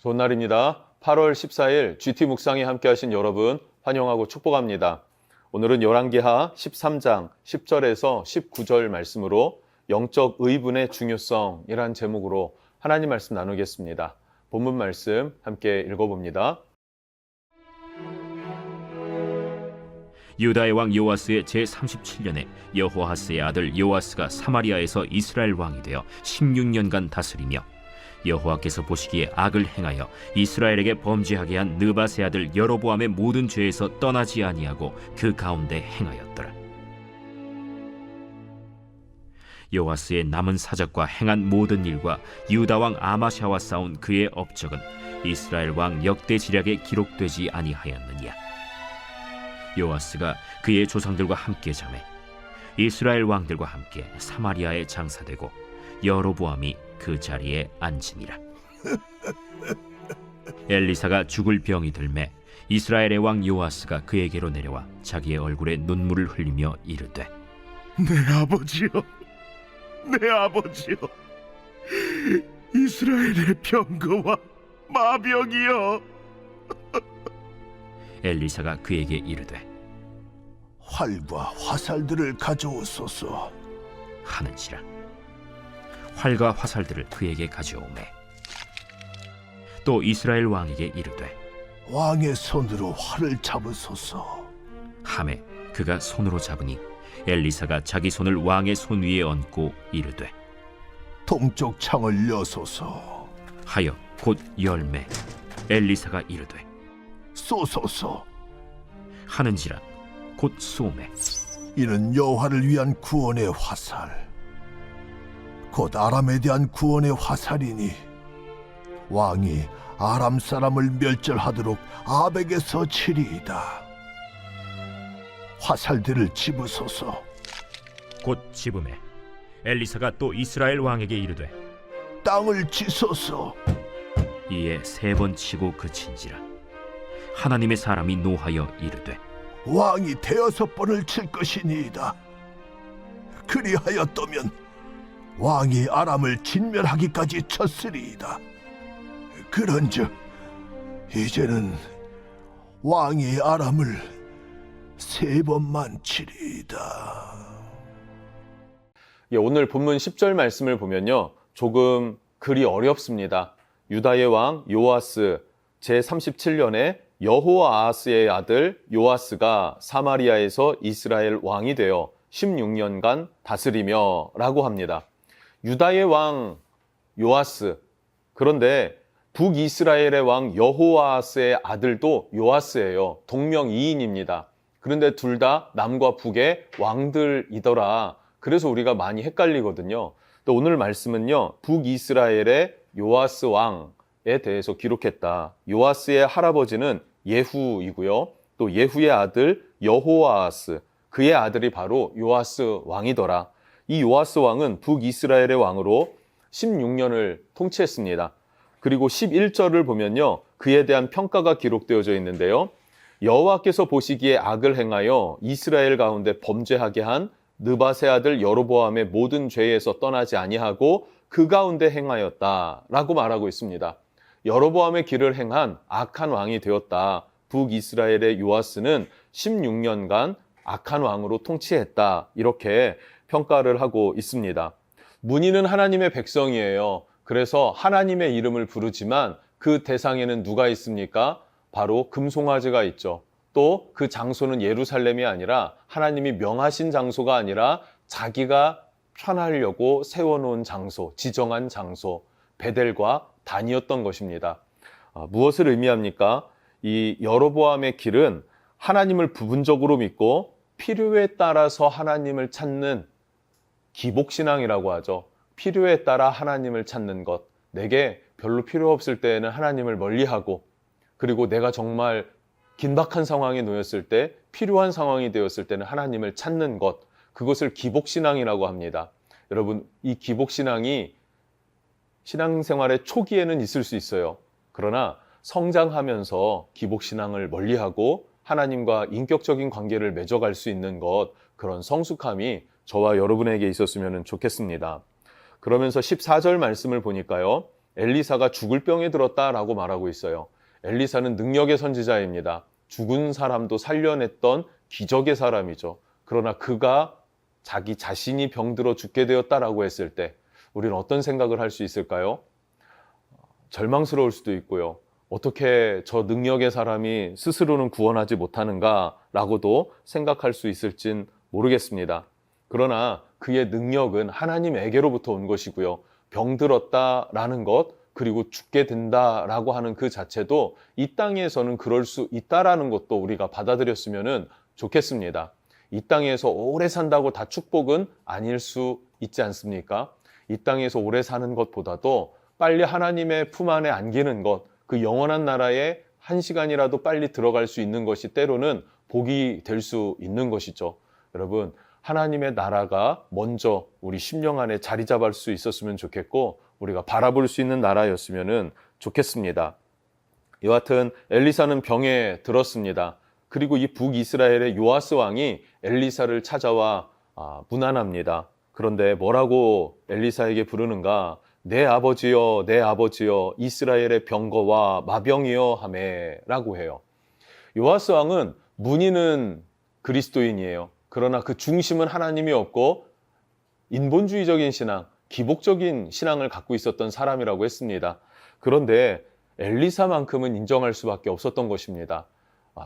좋은 날입니다. 8월 14일 GT 묵상에 함께 하신 여러분 환영하고 축복합니다. 오늘은 열왕기하 13장 10절에서 19절 말씀으로 영적 의분의 중요성이란 제목으로 하나님 말씀 나누겠습니다. 본문 말씀 함께 읽어봅니다. 유다의 왕 요아스의 제37년에 여호아스의 아들 요아스가 사마리아에서 이스라엘 왕이 되어 16년간 다스리며 여호와께서 보시기에 악을 행하여 이스라엘에게 범죄하게 한 느밧의 아들 여로보암의 모든 죄에서 떠나지 아니하고 그 가운데 행하였더라. 요아스의 남은 사적과 행한 모든 일과 유다 왕 아마샤와 싸운 그의 업적은 이스라엘 왕 역대지략에 기록되지 아니하였느냐. 요아스가 그의 조상들과 함께 자매 이스라엘 왕들과 함께 사마리아에 장사되고 여로보암이 그 자리에 앉으니라. 엘리사가 죽을 병이 들매 이스라엘의 왕 요아스가 그에게로 내려와 자기의 얼굴에 눈물을 흘리며 이르되, 내 아버지여, 내 아버지여, 이스라엘의 병거와 마병이여. 엘리사가 그에게 이르되, 활과 화살들을 가져오소서. 하는지라. 활과 화살들을 그에게 가져오매 또 이스라엘 왕에게 이르되, 왕의 손으로 활을 잡으소서. 하매 그가 손으로 잡으니 엘리사가 자기 손을 왕의 손 위에 얹고 이르되, 동쪽 창을 여소서. 하여 곧 열매. 엘리사가 이르되, 쏘소서. 하는지라. 곧 쏘매 이는 여호와를 위한 구원의 화살, 곧 아람에 대한 구원의 화살이니 왕이 아람 사람을 멸절하도록 아벡에서 치리이다. 화살들을 집으소서. 곧 집음에 엘리사가 또 이스라엘 왕에게 이르되, 땅을 치소서. 이에 3번 치고 그친지라. 하나님의 사람이 노하여 이르되, 왕이 6번을 칠 것이니이다. 그리하였다면 왕이 아람을 진멸하기까지 쳤으리이다. 그런즉 이제는 왕이 아람을 3번만 치리이다. 오늘 본문 10절 말씀을 보면요, 조금 글이 어렵습니다. 유다의 왕 요아스 제37년에 여호아스의 아들 요아스가 사마리아에서 이스라엘 왕이 되어 16년간 다스리며 라고 합니다. 유다의 왕 요아스, 그런데 북이스라엘의 왕 여호아스의 아들도 요아스예요. 동명이인입니다. 그런데 둘 다 남과 북의 왕들이더라. 그래서 우리가 많이 헷갈리거든요. 또 오늘 말씀은요, 북이스라엘의 요아스 왕에 대해서 기록했다. 요아스의 할아버지는 예후이고요. 또 예후의 아들 여호아스, 그의 아들이 바로 요아스 왕이더라. 이 요아스 왕은 북이스라엘의 왕으로 16년을 통치했습니다. 그리고 11절을 보면요, 그에 대한 평가가 기록되어져 있는데요. 여호와께서 보시기에 악을 행하여 이스라엘 가운데 범죄하게 한 느밧의 아들 여로보암의 모든 죄에서 떠나지 아니하고 그 가운데 행하였다라고 말하고 있습니다. 여로보암의 길을 행한 악한 왕이 되었다. 북이스라엘의 요아스는 16년간 악한 왕으로 통치했다. 이렇게 평가를 하고 있습니다. 문의는 하나님의 백성이에요. 그래서 하나님의 이름을 부르지만 그 대상에는 누가 있습니까? 바로 금송아지가 있죠. 또 그 장소는 예루살렘이 아니라 하나님이 명하신 장소가 아니라 자기가 편하려고 세워놓은 장소, 지정한 장소, 베델과 단이었던 것입니다. 무엇을 의미합니까? 이 여로보암의 길은 하나님을 부분적으로 믿고 필요에 따라서 하나님을 찾는 기복신앙이라고 하죠. 필요에 따라 하나님을 찾는 것. 내게 별로 필요 없을 때에는 하나님을 멀리하고, 그리고 내가 정말 긴박한 상황에 놓였을 때, 필요한 상황이 되었을 때는 하나님을 찾는 것. 그것을 기복신앙이라고 합니다. 여러분, 이 기복신앙이 신앙생활의 초기에는 있을 수 있어요. 그러나 성장하면서 기복신앙을 멀리하고 하나님과 인격적인 관계를 맺어갈 수 있는 것, 그런 성숙함이 저와 여러분에게 있었으면 좋겠습니다. 그러면서 14절 말씀을 보니까요, 엘리사가 죽을 병에 들었다라고 말하고 있어요. 엘리사는 능력의 선지자입니다. 죽은 사람도 살려냈던 기적의 사람이죠. 그러나 그가 자기 자신이 병들어 죽게 되었다라고 했을 때 우리는 어떤 생각을 할 수 있을까요? 절망스러울 수도 있고요. 어떻게 저 능력의 사람이 스스로는 구원하지 못하는가라고도 생각할 수 있을진 모르겠습니다. 그러나 그의 능력은 하나님에게로부터 온 것이고요. 병들었다라는 것, 그리고 죽게 된다라고 하는 그 자체도 이 땅에서는 그럴 수 있다라는 것도 우리가 받아들였으면 좋겠습니다. 이 땅에서 오래 산다고 다 축복은 아닐 수 있지 않습니까? 이 땅에서 오래 사는 것보다도 빨리 하나님의 품 안에 안기는 것, 그 영원한 나라에 한 시간이라도 빨리 들어갈 수 있는 것이 때로는 복이 될 수 있는 것이죠. 여러분, 하나님의 나라가 먼저 우리 심령 안에 자리 잡을 수 있었으면 좋겠고 우리가 바라볼 수 있는 나라였으면 좋겠습니다. 여하튼 엘리사는 병에 들었습니다. 그리고 이 북이스라엘의 요아스 왕이 엘리사를 찾아와 문안합니다. 그런데 뭐라고 엘리사에게 부르는가? 내 아버지여, 내 아버지여, 이스라엘의 병거와 마병이여 하매라고 해요. 요아스 왕은 문의는 그리스도인이에요. 그러나 그 중심은 하나님이 없고 인본주의적인 신앙, 기복적인 신앙을 갖고 있었던 사람이라고 했습니다. 그런데 엘리사만큼은 인정할 수밖에 없었던 것입니다.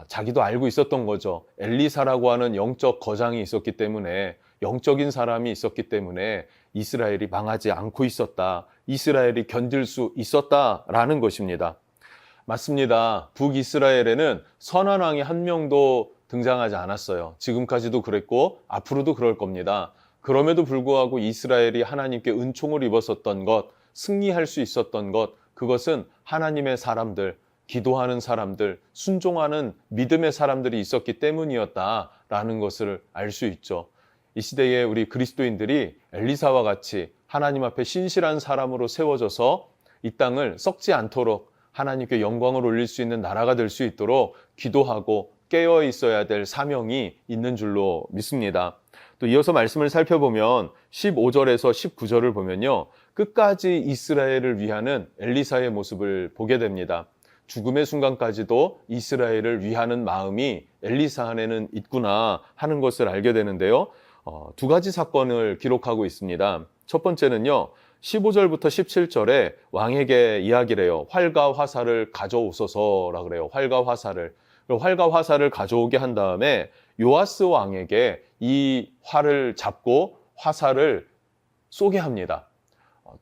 자기도 알고 있었던 거죠. 엘리사라고 하는 영적 거장이 있었기 때문에, 영적인 사람이 있었기 때문에 이스라엘이 망하지 않고 있었다. 이스라엘이 견딜 수 있었다라는 것입니다. 맞습니다. 북이스라엘에는 선한 왕이 한 명도 등장하지 않았어요. 지금까지도 그랬고 앞으로도 그럴 겁니다. 그럼에도 불구하고 이스라엘이 하나님께 은총을 입었었던 것, 승리할 수 있었던 것, 그것은 하나님의 사람들, 기도하는 사람들, 순종하는 믿음의 사람들이 있었기 때문이었다라는 것을 알 수 있죠. 이 시대에 우리 그리스도인들이 엘리사와 같이 하나님 앞에 신실한 사람으로 세워져서 이 땅을 썩지 않도록 하나님께 영광을 올릴 수 있는 나라가 될 수 있도록 기도하고 깨어 있어야 될 사명이 있는 줄로 믿습니다. 또 이어서 말씀을 살펴보면 15절에서 19절을 보면요. 끝까지 이스라엘을 위하는 엘리사의 모습을 보게 됩니다. 죽음의 순간까지도 이스라엘을 위하는 마음이 엘리사 안에는 있구나 하는 것을 알게 되는데요. 두 가지 사건을 기록하고 있습니다. 첫 번째는요. 15절부터 17절에 왕에게 이야기를 해요. 활과 화살을 가져오소서라 그래요. 활과 화살을. 활과 화살을 가져오게 한 다음에 요아스 왕에게 이 활을 잡고 화살을 쏘게 합니다.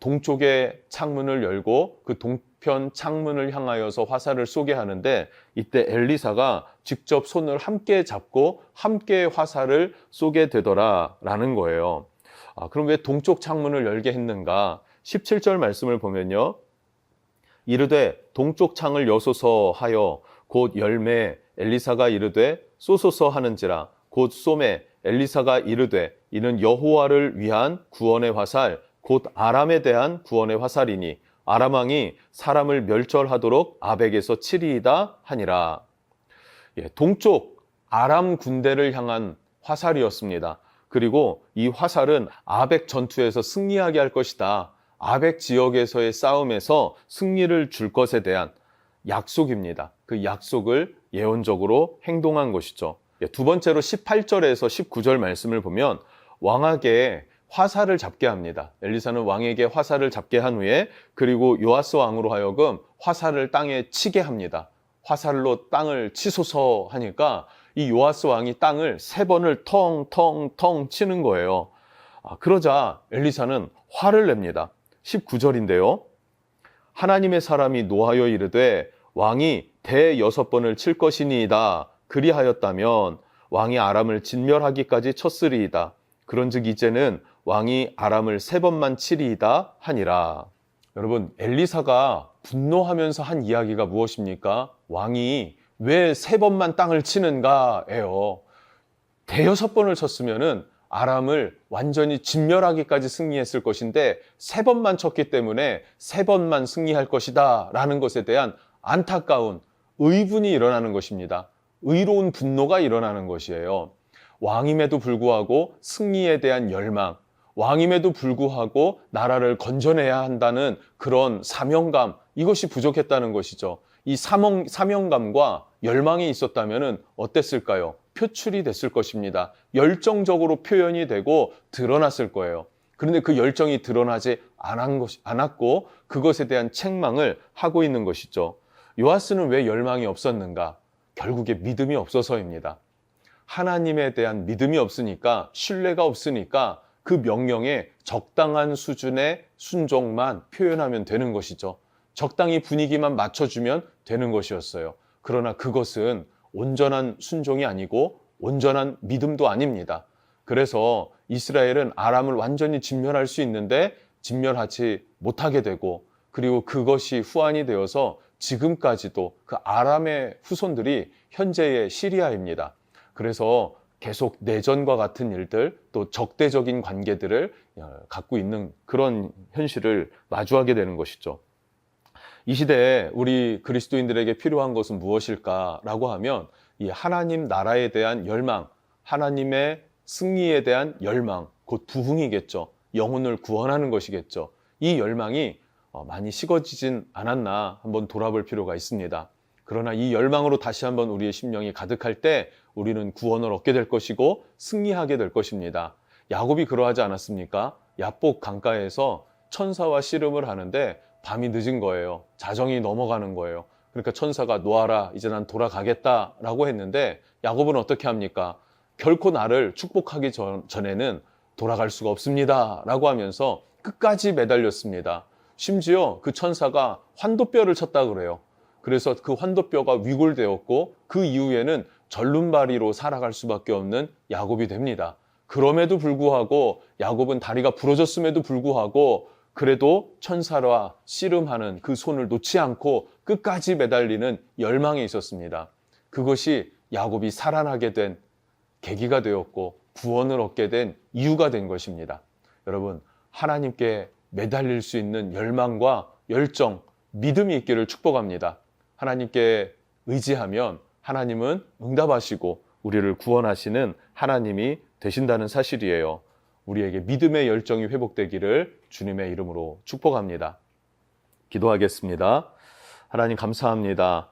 동쪽의 창문을 열고 그 동편 창문을 향하여서 화살을 쏘게 하는데 이때 엘리사가 직접 손을 함께 잡고 함께 화살을 쏘게 되더라라는 거예요. 그럼 왜 동쪽 창문을 열게 했는가? 17절 말씀을 보면요. 이르되 동쪽 창을 여소서 하여 곧 열매 엘리사가 이르되 쏘소서 하는지라 곧 쏘매 엘리사가 이르되 이는 여호와를 위한 구원의 화살 곧 아람에 대한 구원의 화살이니 아람 왕이 사람을 멸절하도록 아벡에서 치리이다 하니라. 동쪽 아람 군대를 향한 화살이었습니다. 그리고 이 화살은 아벡 전투에서 승리하게 할 것이다. 아벡 지역에서의 싸움에서 승리를 줄 것에 대한 약속입니다. 그 약속을 예언적으로 행동한 것이죠. 두 번째로 18절에서 19절 말씀을 보면 왕에게 화살을 잡게 합니다. 엘리사는 왕에게 화살을 잡게 한 후에 그리고 요아스 왕으로 하여금 화살을 땅에 치게 합니다. 화살로 땅을 치소서 하니까 이 요아스 왕이 땅을 3번을 텅텅텅 치는 거예요. 그러자 엘리사는 화를 냅니다. 19절인데요. 하나님의 사람이 노하여 이르되 왕이 대6번을 칠 것이니이다. 그리하였다면 왕이 아람을 진멸하기까지 쳤으리이다. 그런즉 이제는 왕이 아람을 3번만 치리이다 하니라. 여러분, 엘리사가 분노하면서 한 이야기가 무엇입니까? 왕이 왜 3번만 땅을 치는가예요. 대6번을 쳤으면은 아람을 완전히 진멸하기까지 승리했을 것인데 3번만 쳤기 때문에 3번만 승리할 것이다 라는 것에 대한 안타까운 의분이 일어나는 것입니다. 의로운 분노가 일어나는 것이에요. 왕임에도 불구하고 승리에 대한 열망, 왕임에도 불구하고 나라를 건져내야 한다는 그런 사명감, 이것이 부족했다는 것이죠. 이 사명감과 열망이 있었다면 어땠을까요? 표출이 됐을 것입니다. 열정적으로 표현이 되고 드러났을 거예요. 그런데 그 열정이 드러나지 않았고 그것에 대한 책망을 하고 있는 것이죠. 요아스는 왜 열망이 없었는가? 결국에 믿음이 없어서입니다. 하나님에 대한 믿음이 없으니까, 신뢰가 없으니까 그 명령에 적당한 수준의 순종만 표현하면 되는 것이죠. 적당히 분위기만 맞춰주면 되는 것이었어요. 그러나 그것은 온전한 순종이 아니고 온전한 믿음도 아닙니다. 그래서 이스라엘은 아람을 완전히 진멸할 수 있는데 진멸하지 못하게 되고, 그리고 그것이 후환이 되어서 지금까지도 그 아람의 후손들이 현재의 시리아입니다. 그래서 계속 내전과 같은 일들, 또 적대적인 관계들을 갖고 있는 그런 현실을 마주하게 되는 것이죠. 이 시대에 우리 그리스도인들에게 필요한 것은 무엇일까라고 하면 이 하나님 나라에 대한 열망, 하나님의 승리에 대한 열망, 곧 부흥이겠죠. 영혼을 구원하는 것이겠죠. 이 열망이 많이 식어지진 않았나 한번 돌아볼 필요가 있습니다. 그러나 이 열망으로 다시 한번 우리의 심령이 가득할 때 우리는 구원을 얻게 될 것이고 승리하게 될 것입니다. 야곱이 그러하지 않았습니까? 야복 강가에서 천사와 씨름을 하는데 밤이 늦은 거예요. 자정이 넘어가는 거예요. 그러니까 천사가 놓아라, 이제 난 돌아가겠다라고 했는데 야곱은 어떻게 합니까? 결코 나를 축복하기 전에는 돌아갈 수가 없습니다 라고 하면서 끝까지 매달렸습니다. 심지어 그 천사가 환도뼈를 쳤다 그래요. 그래서 그 환도뼈가 위골되었고 그 이후에는 절름발이로 살아갈 수밖에 없는 야곱이 됩니다. 그럼에도 불구하고 야곱은 다리가 부러졌음에도 불구하고 그래도 천사와 씨름하는 그 손을 놓지 않고 끝까지 매달리는 열망이 있었습니다. 그것이 야곱이 살아나게 된 계기가 되었고 구원을 얻게 된 이유가 된 것입니다. 여러분, 하나님께 매달릴 수 있는 열망과 열정, 믿음이 있기를 축복합니다. 하나님께 의지하면 하나님은 응답하시고 우리를 구원하시는 하나님이 되신다는 사실이에요. 우리에게 믿음의 열정이 회복되기를 주님의 이름으로 축복합니다. 기도하겠습니다. 하나님 감사합니다.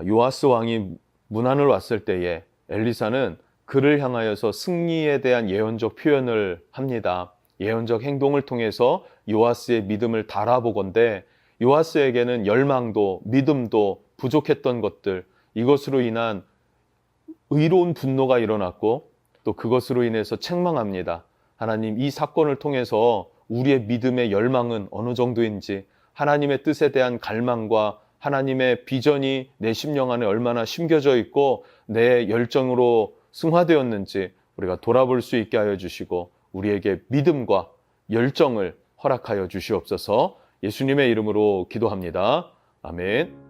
요아스 왕이 문안을 왔을 때에 엘리사는 그를 향하여서 승리에 대한 예언적 표현을 합니다. 예언적 행동을 통해서 요아스의 믿음을 달아보건대 요아스에게는 열망도 믿음도 부족했던 것들, 이것으로 인한 의로운 분노가 일어났고 또 그것으로 인해서 책망합니다. 하나님, 이 사건을 통해서 우리의 믿음의 열망은 어느 정도인지, 하나님의 뜻에 대한 갈망과 하나님의 비전이 내 심령 안에 얼마나 심겨져 있고 내 열정으로 승화되었는지 우리가 돌아볼 수 있게 하여 주시고 우리에게 믿음과 열정을 허락하여 주시옵소서. 예수님의 이름으로 기도합니다. 아멘.